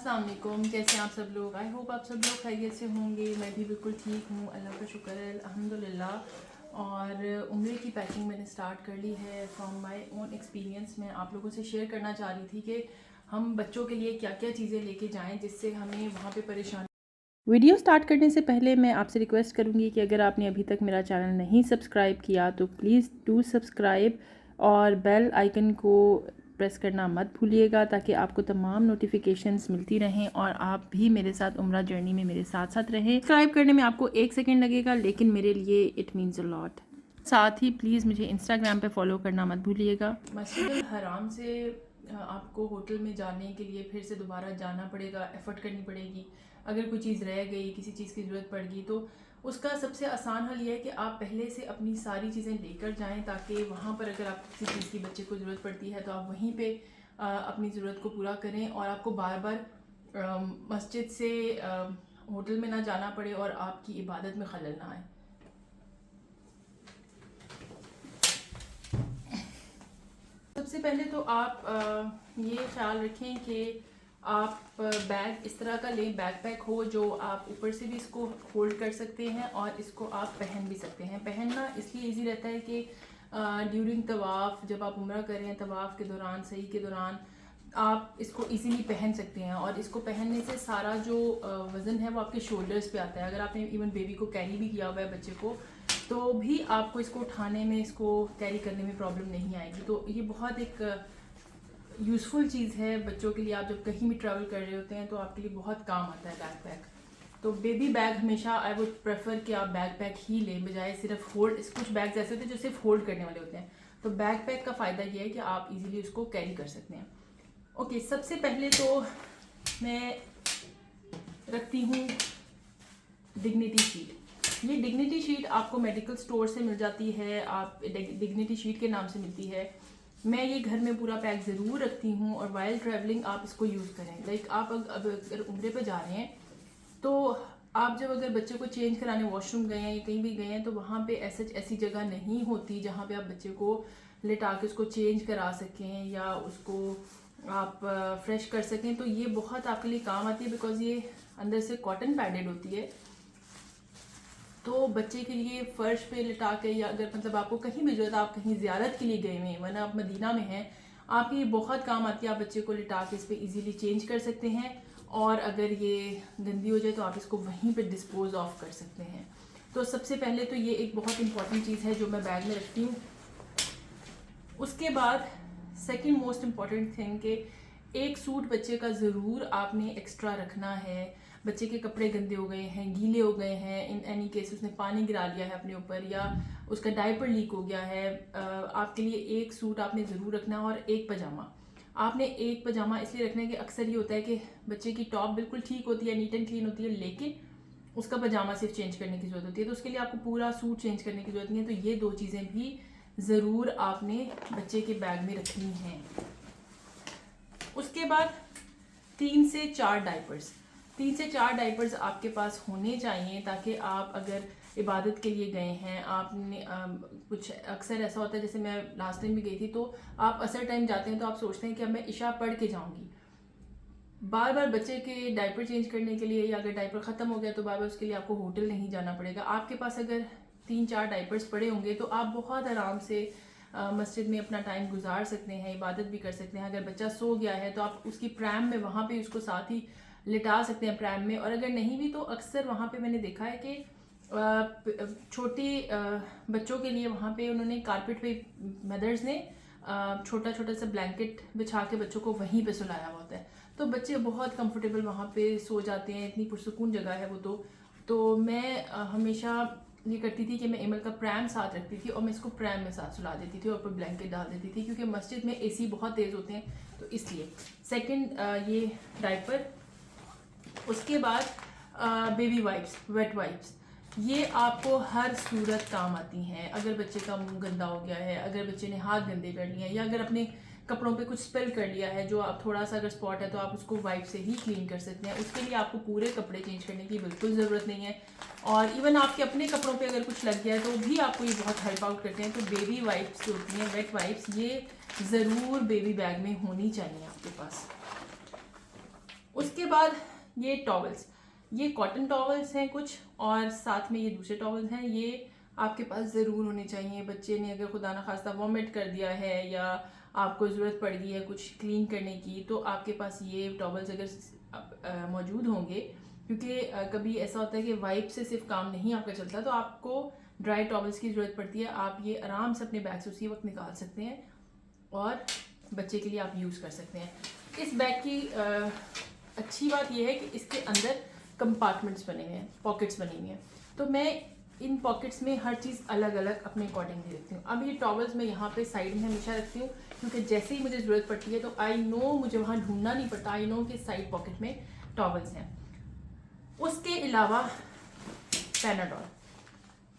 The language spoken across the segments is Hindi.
अस्सलाम वालेकुम, कैसे हैं आप सब लोग। आई होप आप सब लोग खैरियत से होंगे। मैं भी बिल्कुल ठीक हूँ, अल्लाह का शुक्र है, अल्हम्दुलिल्लाह। और उम्रे की पैकिंग मैंने स्टार्ट कर ली है। फ्रॉम माय ओन एक्सपीरियंस मैं आप लोगों से शेयर करना चाह रही थी कि हम बच्चों के लिए क्या क्या चीज़ें लेके जाएँ जिससे हमें वहाँ पे परेशानी। वीडियो स्टार्ट करने से पहले मैं आपसे रिक्वेस्ट करूँगी कि अगर आपने अभी तक मेरा चैनल नहीं सब्सक्राइब किया तो प्लीज़ डू सब्सक्राइब और बेल आइकन को प्रेस करना मत भूलिएगा ताकि आपको तमाम नोटिफिकेशंस मिलती रहें और आप भी मेरे साथ उम्रा जर्नी में मेरे साथ साथ रहें। सब्सक्राइब करने में आपको 1 सेकंड लगेगा, लेकिन मेरे लिए इट मीन्स अ लॉट। साथ ही प्लीज़ मुझे इंस्टाग्राम पे फॉलो करना मत भूलिएगा। मस्जिद हराम से आपको होटल में जाने के लिए फिर से दोबारा जाना पड़ेगा, एफ़र्ट करनी पड़ेगी। अगर कोई चीज़ रह गई, किसी चीज़ की ज़रूरत पड़ गई, तो उसका सबसे आसान हल ये है कि आप पहले से अपनी सारी चीज़ें लेकर जाएं ताकि वहाँ पर अगर आप किसी चीज़ की बच्चे को ज़रूरत पड़ती है तो आप वहीं पे अपनी ज़रूरत को पूरा करें और आपको बार बार मस्जिद से होटल में ना जाना पड़े और आपकी इबादत में खलल ना आए। सबसे पहले तो आप ये ख्याल रखें कि आप बैग इस तरह का लें, बैकपैक हो जो आप ऊपर से भी इसको होल्ड कर सकते हैं और इसको आप पहन भी सकते हैं। पहनना इसलिए इजी रहता है कि ड्यूरिंग तवाफ़, जब आप उम्रा करें, तवाफ़ के दौरान, सही के दौरान आप इसको इजीली पहन सकते हैं और इसको पहनने से सारा जो वज़न है वो आपके शोल्डर्स पे आता है। अगर आपने इवन बेबी को कैरी भी किया हुआ है, बच्चे को, तो भी आपको इसको उठाने में, इसको कैरी करने में प्रॉब्लम नहीं आएगी। तो ये बहुत एक यूज़फुल चीज़ है बच्चों के लिए। आप जब कहीं भी ट्रैवल कर रहे होते हैं तो आपके लिए बहुत काम आता है बैकपैक। तो बेबी बैग हमेशा आई वुड प्रेफर कि आप बैकपैक ही लें बजाय सिर्फ होल्ड। कुछ बैग्स ऐसे होते हैं जो सिर्फ होल्ड करने वाले होते हैं, तो बैकपैक का फ़ायदा ये है कि आप इजीली उसको कैरी कर सकते हैं। ओके, सबसे पहले तो मैं रखती हूँ डिग्निटी शीट। ये डिग्निटी शीट आपको मेडिकल स्टोर से मिल जाती है, आप डिग्निटी शीट के नाम से मिलती है। मैं ये घर में पूरा पैक ज़रूर रखती हूँ और वाइल ट्रैवलिंग आप इसको यूज़ करें। लाइक आप अगर उम्रे पे जा रहे हैं तो आप जब अगर बच्चे को चेंज कराने वॉशरूम गए हैं या कहीं भी गए हैं तो वहाँ पे ऐसी जगह नहीं होती जहाँ पे आप बच्चे को लेटा के उसको चेंज करा सकें या उसको आप फ्रेश कर सकें। तो ये बहुत आपके लिए काम आती है बिकॉज ये अंदर से कॉटन पैडेड होती है, तो बच्चे के लिए फ़र्श पे लिटा के या अगर मतलब आपको कहीं भी जरूरत, आप कहीं ज़ियारत के लिए गए हुए हैं, वरना आप मदीना में हैं, आपकी ये बहुत काम आती है। आप बच्चे को लिटा के इस पर ईज़िली चेंज कर सकते हैं और अगर ये गंदी हो जाए तो आप इसको वहीं पे डिस्पोज ऑफ कर सकते हैं। तो सबसे पहले तो ये एक बहुत इंपॉर्टेंट चीज़ है जो मैं बैग में रखती हूँ। उसके बाद सेकेंड मोस्ट इम्पॉर्टेंट थिंग कि एक सूट बच्चे का ज़रूर आपने एक्स्ट्रा रखना है। बच्चे के कपड़े गंदे हो गए हैं, गीले हो गए हैं, इन एनी केस उसने पानी गिरा लिया है अपने ऊपर या उसका डायपर लीक हो गया है, आपके लिए एक सूट आपने ज़रूर रखना है और एक पजामा। आपने एक पजामा इसलिए रखना है कि अक्सर ये होता है कि बच्चे की टॉप बिल्कुल ठीक होती है, नीट एंड क्लीन होती है, लेकिन उसका पजामा सिर्फ चेंज करने की ज़रूरत होती है, तो उसके लिए आपको पूरा सूट चेंज करने की ज़रूरत नहीं है। तो ये दो चीज़ें भी ज़रूर आपने बच्चे के बैग में रखनी हैं। उसके बाद 3 से 4 डायपर्स, 3 से 4 डायपर्स आपके पास होने चाहिए ताकि आप अगर इबादत के लिए गए हैं, आपने कुछ अक्सर ऐसा होता है, जैसे मैं लास्ट टाइम भी गई थी, तो आप असर टाइम जाते हैं तो आप सोचते हैं कि अब मैं इशा पढ़ के जाऊंगी। बार बार बच्चे के डायपर चेंज करने के लिए या अगर डायपर ख़त्म हो गया तो बार बार उसके लिए आपको होटल नहीं जाना पड़ेगा। आपके पास अगर 3-4 डायपर्स पड़े होंगे तो आप बहुत आराम से मस्जिद में अपना टाइम गुजार सकते हैं, इबादत भी कर सकते हैं। अगर बच्चा सो गया है तो आप उसकी प्रैम में वहाँ पे उसको साथ ही लिटा सकते हैं प्रैम में, और अगर नहीं भी तो अक्सर वहाँ पे मैंने देखा है कि छोटे बच्चों के लिए वहाँ पे उन्होंने कारपेट पे मदर्स ने छोटा छोटा सा ब्लैंकेट बिछा के बच्चों को वहीं पे सुलाया हुआ होता है, तो बच्चे बहुत कंफर्टेबल वहाँ पे सो जाते हैं। इतनी पुरसुकून जगह है वो। तो मैं हमेशा ये करती थी कि मैं एमल का प्रैम साथ रखती थी और मैं इसको प्रैम में साथ सुला देती थी और ऊपर ब्लैंकेट डाल देती थी, क्योंकि मस्जिद में एसी बहुत तेज़ होते हैं, तो इसलिए। सेकंड ये डायपर। उसके बाद बेबी वाइप्स, वेट वाइप्स, ये आपको हर सूरत काम आती हैं। अगर बच्चे का मुंह गंदा हो गया है, अगर बच्चे ने हाथ गंदे कर लिए हैं, या अगर अपने कपड़ों पे कुछ स्पिल कर लिया है, जो आप थोड़ा सा अगर स्पॉट है तो आप उसको वाइप से ही क्लीन कर सकते हैं। उसके लिए आपको पूरे कपड़े चेंज करने की बिल्कुल ज़रूरत नहीं है, और इवन आपके अपने कपड़ों पे अगर कुछ लग गया है तो भी आपको ये बहुत हेल्प आउट करते हैं। तो बेबी वाइप्स जो होती हैं, वेट वाइप्स, ये ज़रूर बेबी बैग में होनी चाहिए आपके पास। उसके बाद ये टॉवल्स, ये कॉटन टॉवल्स हैं कुछ, और साथ में ये दूसरे टॉवल्स हैं। ये आपके पास ज़रूर होने चाहिए। बच्चे ने अगर खुदा ना खास्ता वॉमिट कर दिया है या आपको ज़रूरत पड़ गई है कुछ क्लीन करने की, तो आपके पास ये टॉवल्स अगर मौजूद होंगे, क्योंकि कभी ऐसा होता है कि वाइप से सिर्फ काम नहीं आपका चलता, तो आपको ड्राई टॉवल्स की ज़रूरत पड़ती है। आप ये आराम से अपने बैग से उसी वक्त निकाल सकते हैं और बच्चे के लिए आप यूज़ कर सकते हैं। इस बैग की अच्छी बात यह है कि इसके अंदर कंपार्टमेंट्स बने हुए हैं, पॉकेट्स बनी हुई हैं। तो मैं इन पॉकेट्स में हर चीज़ अलग अलग अपने अकॉर्डिंगली रखती हूँ। अब ये टॉवल्स मैं यहाँ पे साइड में हमेशा रखती हूँ, क्योंकि जैसे ही मुझे ज़रूरत पड़ती है तो आई नो मुझे वहाँ ढूंढना नहीं पड़ता, आई नो कि साइड पॉकेट में टॉवल्स हैं। उसके अलावा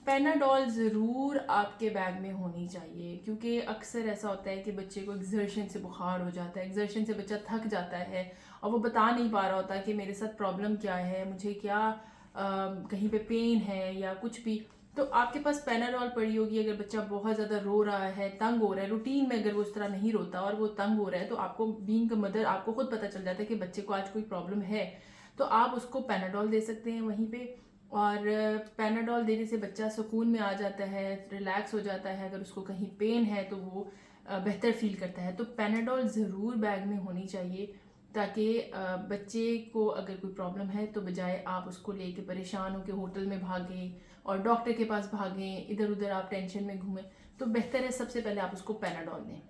पैनाडॉल ज़रूर आपके बैग में होनी चाहिए, क्योंकि अक्सर ऐसा होता है कि बच्चे को एक्सर्शन से बुखार हो जाता है, एक्सर्शन से बच्चा थक जाता है और वो बता नहीं पा रहा होता कि मेरे साथ प्रॉब्लम क्या है, मुझे क्या कहीं पे पेन है या कुछ भी। तो आपके पास पैनाडॉल पड़ी होगी। अगर बच्चा बहुत ज़्यादा रो रहा है, तंग हो रहा है, रूटीन में अगर वो उस तरह नहीं रोता और वो तंग हो रहा है, तो आपको बीइंग अ मदर आपको खुद पता चल जाता है कि बच्चे को आज कोई प्रॉब्लम है, तो आप उसको पैनाडॉल दे सकते हैं वहीं पे। और पैनाडॉल देने से बच्चा सुकून में आ जाता है, रिलैक्स हो जाता है। अगर उसको कहीं पेन है तो वो बेहतर फील करता है। तो पैनाडॉल ज़रूर बैग में होनी चाहिए, ताकि बच्चे को अगर कोई प्रॉब्लम है तो बजाय आप उसको लेके परेशान हो के होटल में भागें और डॉक्टर के पास भागें, इधर उधर आप टेंशन में घूमें, तो बेहतर है सबसे पहले आप उसको पैनाडॉल दें।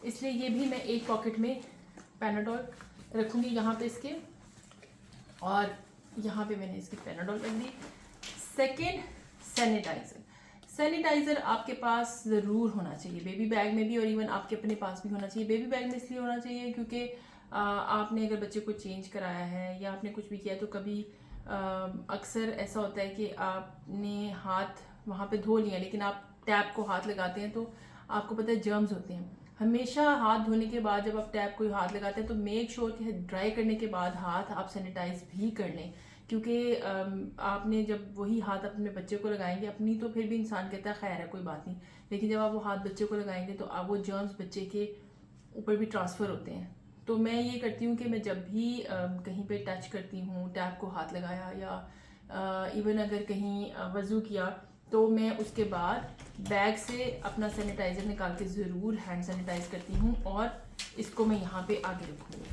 इसलिए ये भी मैं एक पॉकेट में पैनाडॉल रखूँगी यहाँ पे इसके, और यहाँ पे मैंने इसकी पैनाडॉल रख दी। सेकेंड, सैनिटाइज़र आपके पास ज़रूर होना चाहिए, बेबी बैग में भी और इवन आपके अपने पास भी होना चाहिए। बेबी बैग में इसलिए होना चाहिए क्योंकि आपने अगर बच्चे को चेंज कराया है या आपने कुछ भी किया, तो कभी अक्सर ऐसा होता है कि आपने हाथ वहाँ पे धो लिया, लेकिन आप टैप को हाथ लगाते हैं तो आपको पता है जर्म्स होते हैं। हमेशा हाथ धोने के बाद जब आप टैप को हाथ लगाते हैं तो मेक श्योर कि ड्राई करने के बाद हाथ आप सैनिटाइज भी कर लें, क्योंकि आपने जब वही हाथ अपने बच्चे को लगाएंगे, अपनी तो फिर भी इंसान कहता है खैर है कोई बात नहीं, लेकिन जब आप वो हाथ बच्चे को लगाएंगे तो आप वो जर्म्स बच्चे के ऊपर भी ट्रांसफ़र होते हैं। तो मैं ये करती हूँ कि मैं जब भी कहीं पे टच करती हूँ, टैप को हाथ लगाया या इवन अगर कहीं वज़ू किया, तो मैं उसके बाद बैग से अपना सैनिटाइज़र निकाल के ज़रूर हैंड सैनिटाइज करती हूँ और इसको मैं यहाँ पे आगे रखूँगी।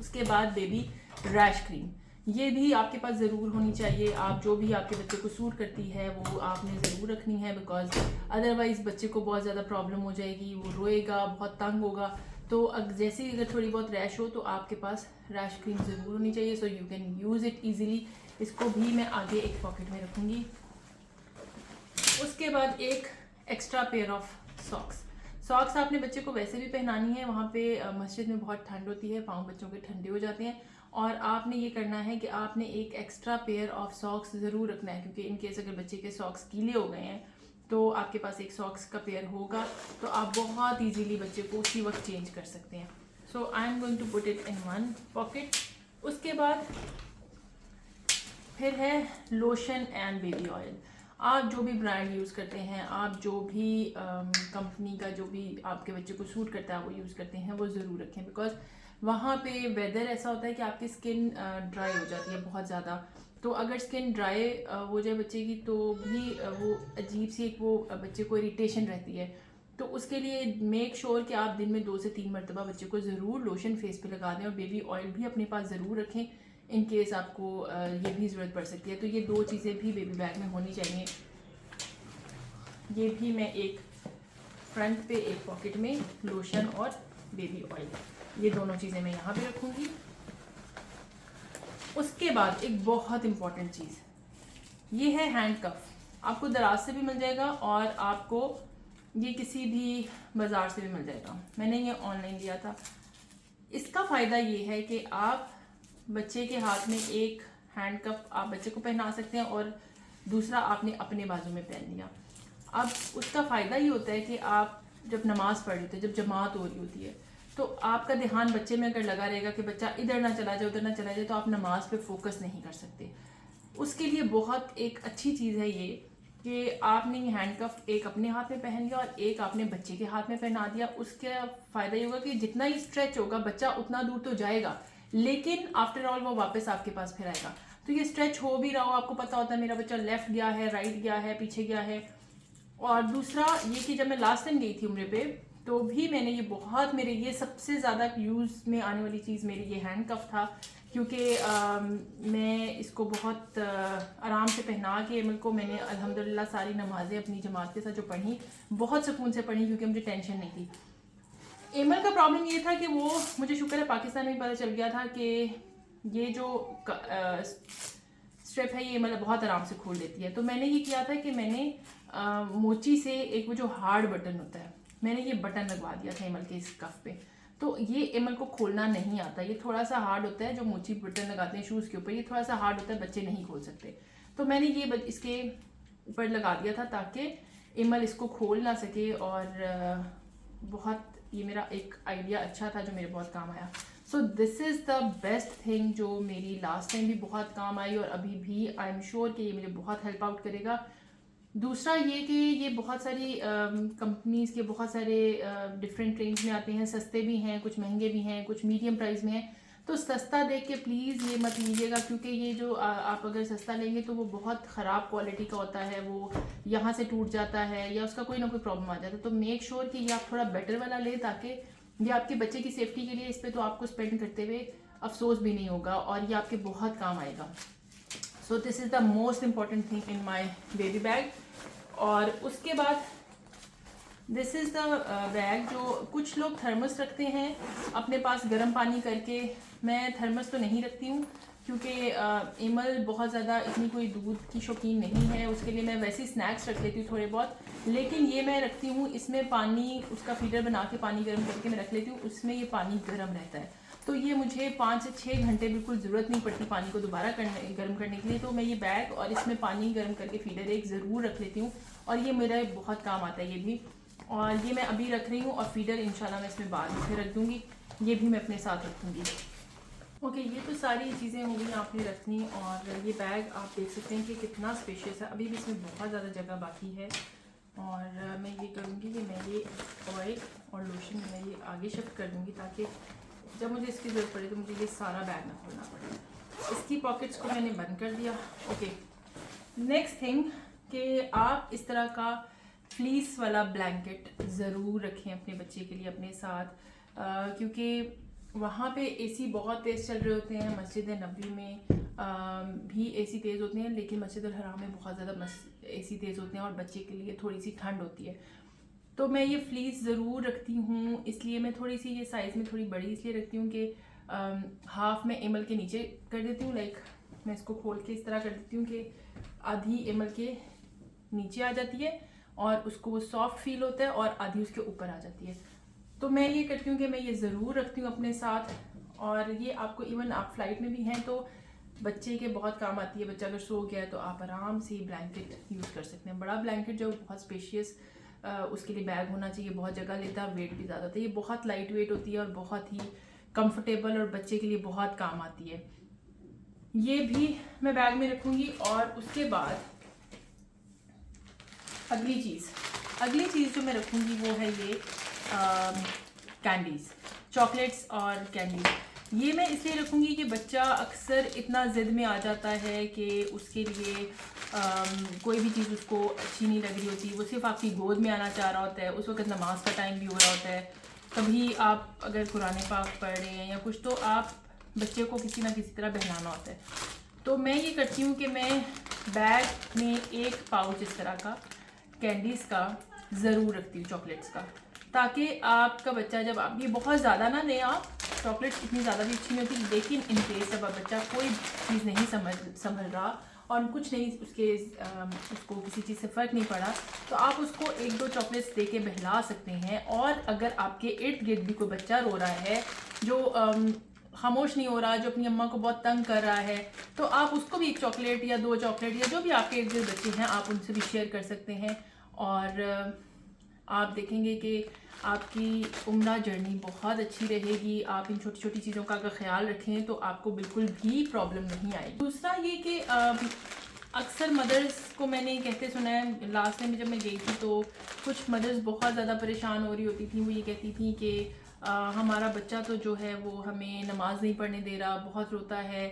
उसके बाद बेबी रैश क्रीम, ये भी आपके पास ज़रूर होनी चाहिए। आप जो भी आपके बच्चे को सूट करती है वो आपने ज़रूर रखनी है, बिकॉज अदरवाइज़ बच्चे को बहुत ज़्यादा प्रॉब्लम हो जाएगी, वो रोएगा, बहुत तंग होगा। तो जैसे ही अगर थोड़ी बहुत रैश हो तो आपके पास रैश क्रीम ज़रूर होनी चाहिए, so you can use it easily. इसको भी मैं आगे एक पॉकेट में रखूँगी। उसके बाद एक एक्स्ट्रा पेयर ऑफ सॉक्स आपने बच्चे को वैसे भी पहनानी है, वहाँ पे मस्जिद में बहुत ठंड होती है, पाँव बच्चों के ठंडे हो जाते हैं, और आपने ये करना है कि आपने एक एक्स्ट्रा पेयर ऑफ सॉक्स ज़रूर रखना है, क्योंकि इन केस अगर बच्चे के सॉक्स गीले हो गए हैं तो आपके पास एक सॉक्स का पेयर होगा, तो आप बहुत ईजीली बच्चे को उसी वक्त चेंज कर सकते हैं। So I am going to put it in one pocket. उसके बाद फिर है लोशन एंड बेबी ऑयल। आप जो भी ब्रांड यूज़ करते हैं, आप जो भी कंपनी का जो भी आपके बच्चे को सूट करता है वो यूज़ करते हैं, वो ज़रूर रखें, बिकॉज वहाँ पे वेदर ऐसा होता है कि आपकी स्किन ड्राई हो जाती है बहुत ज़्यादा। तो अगर स्किन ड्राई हो जाए बच्चे की तो भी वो अजीब सी एक वो बच्चे को इरिटेशन रहती है। तो उसके लिए मेक श्योर कि आप दिन में 2 से 3 मरतबा बच्चे को ज़रूर लोशन फेस पे लगा दें, और बेबी ऑयल भी अपने पास ज़रूर रखें इन केस आपको ये भी ज़रूरत पड़ सकती है। तो ये 2 चीज़ें भी बेबी बैग में होनी चाहिए। ये भी मैं एक फ्रंट पे एक पॉकेट में लोशन और बेबी ऑयल, ये दोनों चीज़ें मैं यहाँ पे रखूँगी। उसके बाद एक बहुत इम्पॉर्टेंट चीज़, ये है हैंड कफ। आपको दराज से भी मिल जाएगा और आपको ये किसी भी बाज़ार से भी मिल जाएगा। मैंने ये ऑनलाइन लिया था। इसका फ़ायदा ये है कि आप बच्चे के हाथ में एक हैंड कफ आप बच्चे को पहना सकते हैं और दूसरा आपने अपने बाजू में पहन लिया। अब उसका फ़ायदा ये होता है कि आप जब नमाज़ पढ़ रही होती है, जब जमात हो रही होती है, तो आपका ध्यान बच्चे में अगर लगा रहेगा कि बच्चा इधर ना चला जाए उधर ना चला जाए, तो आप नमाज पे फोकस नहीं कर सकते। उसके लिए बहुत एक अच्छी चीज़ है ये कि आपने ये हैंडकफ एक अपने हाथ में पहन लिया और एक आपने बच्चे के हाथ में पहना दिया। उसका फ़ायदा ये होगा कि जितना ही स्ट्रेच होगा बच्चा उतना दूर तो जाएगा, लेकिन आफ्टर ऑल वो वापस आपके पास फिर आएगा। तो ये स्ट्रेच हो भी रहा हो, आपको पता होता है मेरा बच्चा लेफ्ट गया है, राइट गया है, पीछे गया है। और दूसरा ये कि जब मैं लास्ट टाइम गई थी उम्र पे, तो भी मैंने ये बहुत, मेरे ये सबसे ज़्यादा यूज़ में आने वाली चीज़ मेरी ये हैंड कफ था, क्योंकि मैं इसको बहुत आराम से पहना के एमल को मैंने अल्हम्दुलिल्लाह सारी नमाज़ें अपनी जमात के साथ जो पढ़ी, बहुत सुकून से पढ़ी, क्योंकि मुझे टेंशन नहीं थी। एमल का प्रॉब्लम ये था कि वो, मुझे शुक्र है पाकिस्तान में पता चल गया था कि ये जो स्ट्रिप है ये एमल बहुत आराम से खोल लेती है। तो मैंने ये किया था कि मैंने मोची से एक वो जो हार्ड बटन होता है, मैंने ये बटन लगवा दिया था एमल के इस कफ पे। तो ये एमल को खोलना नहीं आता, ये थोड़ा सा हार्ड होता है, जो मोची बटन लगाते हैं शूज़ के ऊपर ये थोड़ा सा हार्ड होता है, बच्चे नहीं खोल सकते। तो मैंने ये इसके ऊपर लगा दिया था ताकि एमल इसको खोल ना सके, और बहुत ये मेरा एक आइडिया अच्छा था जो मेरे बहुत काम आया। So this is the best thing जो मेरी लास्ट टाइम भी बहुत काम आई और अभी भी आई एम श्योर कि ये मुझे बहुत हेल्प आउट करेगा। दूसरा ये कि ये बहुत सारी कंपनीज़ के बहुत सारे डिफरेंट रेंज में आते हैं, सस्ते भी हैं, कुछ महंगे भी हैं, कुछ मीडियम प्राइस में हैं। तो सस्ता देख के प्लीज़ ये मत लीजिएगा, क्योंकि ये जो आप अगर सस्ता लेंगे तो वो बहुत ख़राब क्वालिटी का होता है, वो यहाँ से टूट जाता है या उसका कोई ना कोई प्रॉब्लम आ जाता है। तो मेक श्योर कि ये आप थोड़ा बेटर वाला लें, ताकि ये आपके बच्चे की सेफ्टी के लिए, इस पर तो आपको स्पेंड करते हुए अफसोस भी नहीं होगा और ये आपके बहुत काम आएगा। So this is the most important thing in my baby bag. और उसके बाद दिस इज़ द बैग जो कुछ लोग थर्मस रखते हैं अपने पास गर्म पानी करके। मैं थर्मस तो नहीं रखती हूँ, क्योंकि एमल बहुत ज़्यादा इतनी कोई दूध की शौकीन नहीं है, उसके लिए मैं वैसे ही स्नैक्स रख लेती हूँ थोड़े बहुत। लेकिन ये मैं रखती हूँ, इसमें पानी, उसका फीडर बना के पानी गर्म करके मैं रख लेती हूँ, उसमें ये पानी गर्म रहता है। तो ये मुझे 5 से 6 घंटे बिल्कुल ज़रूरत नहीं पड़ती पानी को दोबारा गर्म करने के लिए। तो मैं ये बैग और इसमें पानी गर्म करके फीडर एक ज़रूर रख लेती हूँ, और ये मेरा बहुत काम आता है ये भी। और ये मैं अभी रख रही हूँ, और फीडर इंशाल्लाह मैं इसमें बाद में फिर रख दूँगी, ये भी मैं अपने साथ रखूँगी। ओके, ये तो सारी चीज़ें हो गई आपने रखनी। और ये बैग आप देख सकते हैं कि कितना स्पेशियस है, अभी भी इसमें बहुत ज़्यादा जगह बाकी है। और मैं ये करूँगी कि मैं ये ऑयल और लोशन मैं ये आगे शिफ्ट कर दूँगी, ताकि जब मुझे इसकी ज़रूरत पड़े तो मुझे ये सारा बैग ना खोलना पड़े। इसकी पॉकेट्स को मैंने बंद कर दिया। ओके, नेक्स्ट थिंग कि आप इस तरह का फ्लीस वाला ब्लैंकेट ज़रूर रखें अपने बच्चे के लिए अपने साथ, क्योंकि वहाँ पे एसी बहुत तेज़ चल रहे होते हैं। मस्जिद नबी में भी एसी तेज़ होते हैं, लेकिन मस्जिद अल हराम में बहुत ज़्यादा एसी तेज़ होते हैं और बच्चे के लिए थोड़ी सी ठंड होती है। तो मैं ये फ्लीस ज़रूर रखती हूँ, इसलिए मैं थोड़ी सी ये साइज़ में थोड़ी बड़ी इसलिए रखती हूँ कि हाफ में एमल के नीचे कर देती हूँ, लाइक मैं इसको खोल के इस तरह कर देती हूँ कि आधी एमल के नीचे आ जाती है और उसको वो सॉफ्ट फील होता है, और आधी उसके ऊपर आ जाती है। तो मैं ये करती हूँ कि मैं ये ज़रूर रखती हूँ अपने साथ। और ये आपको इवन आप फ्लाइट में भी हैं तो बच्चे के बहुत काम आती है। बच्चा अगर सो गया है तो आप आराम से ब्लैंकेट यूज़ कर सकते हैं। बड़ा ब्लैंकेट जो बहुत स्पेशियस उसके लिए बैग होना चाहिए, बहुत जगह लेता है और वेट भी ज़्यादा होता है। ये बहुत लाइट वेट होती है और बहुत ही कंफर्टेबल और बच्चे के लिए बहुत काम आती है। ये भी मैं बैग में रखूँगी। और उसके बाद अगली चीज़ जो मैं रखूँगी वो है ये कैंडीज़, चॉकलेट्स और कैंडीज़। ये मैं इसलिए रखूँगी कि बच्चा अक्सर इतना ज़िद में आ जाता है कि उसके लिए कोई भी चीज़ उसको अच्छी नहीं लग रही होती, वो सिर्फ आपकी गोद में आना चाह रहा होता है। उस वक्त नमाज का टाइम भी हो रहा होता है, कभी आप अगर कुरान पाक पढ़ रहे हैं या कुछ, तो आप बच्चे को किसी ना किसी तरह बहलाना होता है। तो मैं ये करती हूँ कि मैं बैग में एक पाउच इस तरह का कैंडीज़ का ज़रूर रखती हूँ, चॉकलेट्स का, ताकि आपका बच्चा जब आप ये बहुत ज़्यादा ना लें, आप चॉकलेट्स इतनी ज़्यादा भी अच्छी नहीं होती, लेकिन इन केस जब आप बच्चा कोई चीज़ नहीं संभल रहा और कुछ नहीं उसको किसी चीज़ से फ़र्क नहीं पड़ा, तो आप उसको 1-2 चॉकलेट्स दे के बहला सकते हैं। और अगर आपके इर्द गिर्द भी कोई बच्चा रो रहा है जो खामोश नहीं हो रहा, जो अपनी अम्मा को बहुत तंग कर रहा है, तो आप उसको भी 1 चॉकलेट या 2 चॉकलेट या जो भी आपके इर्द गिर्द बच्चे हैं आप उनसे भी शेयर कर सकते हैं। और आप देखेंगे कि आपकी उम्रा जर्नी बहुत अच्छी रहेगी। आप इन छोटी छोटी चीज़ों का अगर ख्याल रखें तो आपको बिल्कुल भी प्रॉब्लम नहीं आएगी। दूसरा ये कि अक्सर मदर्स को मैंने कहते सुना है, लास्ट टाइम जब मैं गई थी तो कुछ मदर्स बहुत ज़्यादा परेशान हो रही होती थी। वो ये कहती थी कि हमारा बच्चा तो जो है वो हमें नमाज़ नहीं पढ़ने दे रहा, बहुत रोता है,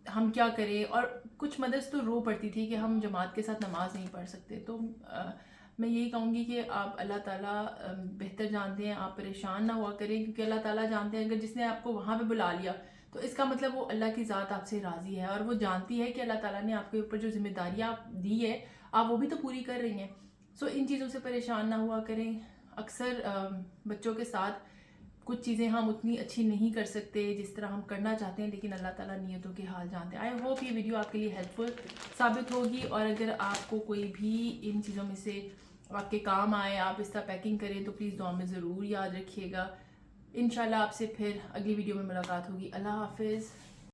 हम क्या करें। और कुछ मदर्स तो रो पड़ती थी कि हम जमात के साथ नमाज़ नहीं पढ़ सकते। तो मैं यही कहूँगी कि आप अल्लाह ताला बेहतर जानते हैं, आप परेशान ना हुआ करें, क्योंकि अल्लाह ताला जानते हैं अगर जिसने आपको वहाँ पे बुला लिया तो इसका मतलब वो अल्लाह की ज़ात आपसे राज़ी है और वो जानती है कि अल्लाह ताला ने आपके ऊपर जो जिम्मेदारियाँ दी है आप वो भी तो पूरी कर रही हैं। सो इन चीज़ों से परेशान ना हुआ करें। अक्सर बच्चों के साथ कुछ चीज़ें हम उतनी अच्छी नहीं कर सकते जिस तरह हम करना चाहते हैं, लेकिन अल्लाह ताला नियतों के हाल जानते हैं। आई होप ये वीडियो आपके लिए हेल्पफुल साबित होगी, और अगर आपको कोई भी इन चीज़ों में से आपके काम आए, आप इस तरह पैकिंग करें तो प्लीज़ दुआ में ज़रूर याद रखिएगा। इंशाल्लाह आपसे फिर अगली वीडियो में मुलाकात होगी। अल्लाह हाफिज़।